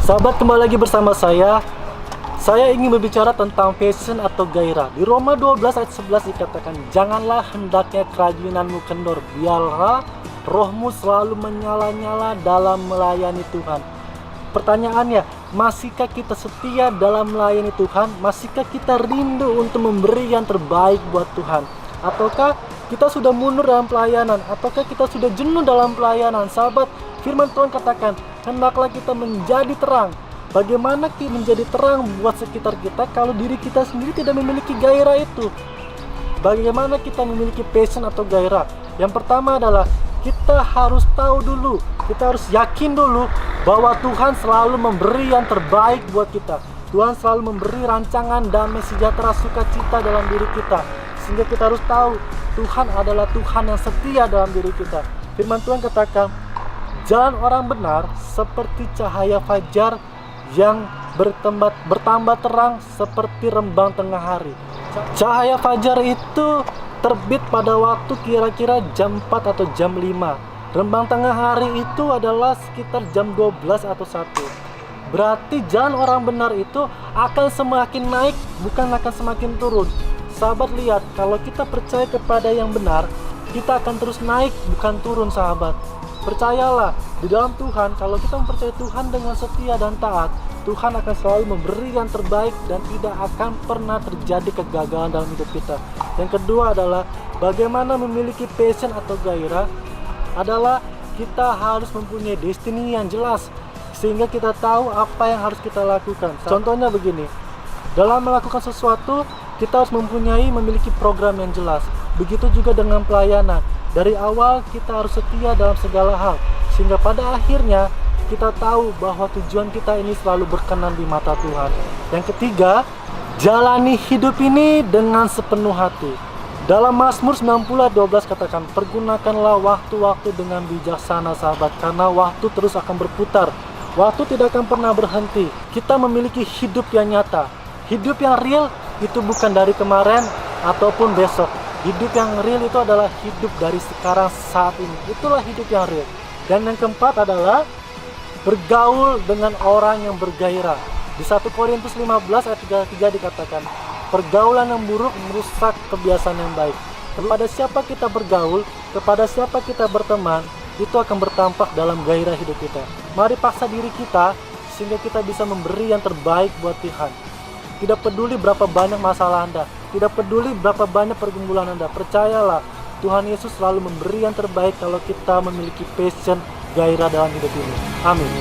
Sahabat, kembali lagi bersama saya. Saya ingin berbicara tentang passion atau gairah. Di Roma 12 ayat 11 dikatakan, janganlah hendaknya kerajinanmu kendor, biarlah rohmu selalu menyala-nyala dalam melayani Tuhan. Pertanyaannya, masihkah kita setia dalam melayani Tuhan? Masihkah kita rindu untuk memberi yang terbaik buat Tuhan? Ataukah kita sudah mundur dalam pelayanan? Ataukah kita sudah jenuh dalam pelayanan? Sahabat, firman Tuhan katakan, hendaklah kita menjadi terang. Bagaimana menjadi terang buat sekitar kita kalau diri kita sendiri tidak memiliki gairah itu? Bagaimana kita memiliki passion atau gairah? Yang pertama adalah kita harus tahu dulu, kita harus yakin dulu bahwa Tuhan selalu memberi yang terbaik buat kita. Tuhan selalu memberi rancangan damai sejahtera sukacita dalam diri kita. Sehingga kita harus tahu Tuhan adalah Tuhan yang setia dalam diri kita. Firman Tuhan katakan, jalan orang benar seperti cahaya fajar yang bertambah terang seperti rembang tengah hari. Cahaya fajar itu terbit pada waktu kira-kira jam 4 atau jam 5. Rembang tengah hari itu adalah sekitar jam 12 atau 1. Berarti jalan orang benar itu akan semakin naik, bukan akan semakin turun. Sahabat, lihat, kalau kita percaya kepada yang benar, kita akan terus naik, bukan turun, sahabat. Percayalah, di dalam Tuhan, kalau kita mempercayai Tuhan dengan setia dan taat, Tuhan akan selalu memberi yang terbaik dan tidak akan pernah terjadi kegagalan dalam hidup kita. Yang kedua adalah bagaimana memiliki passion atau gairah adalah kita harus mempunyai destiny yang jelas sehingga kita tahu apa yang harus kita lakukan. Contohnya begini, dalam melakukan sesuatu kita harus memiliki program yang jelas. Begitu juga dengan pelayanan. Dari awal kita harus setia dalam segala hal, sehingga pada akhirnya kita tahu bahwa tujuan kita ini selalu berkenan di mata Tuhan. Yang ketiga, jalani hidup ini dengan sepenuh hati. Dalam Mazmur 90:12 katakan, pergunakanlah waktu-waktu dengan bijaksana, sahabat, karena waktu terus akan berputar. Waktu tidak akan pernah berhenti. Kita memiliki hidup yang nyata. Hidup yang real itu bukan dari kemarin ataupun besok. Hidup yang real itu adalah hidup dari sekarang saat ini. Itulah hidup yang real. Dan yang keempat adalah bergaul dengan orang yang bergairah. Di 1 Korintus 15 ayat 33 dikatakan, pergaulan yang buruk merusak kebiasaan yang baik. Kepada siapa kita bergaul, kepada siapa kita berteman, itu akan bertampak dalam gairah hidup kita. Mari paksa diri kita sehingga kita bisa memberi yang terbaik buat Tuhan. Tidak peduli berapa banyak masalah Anda, tidak peduli berapa banyak pergumulan Anda, percayalah Tuhan Yesus selalu memberi yang terbaik kalau kita memiliki passion, gairah dalam hidup ini. Amin.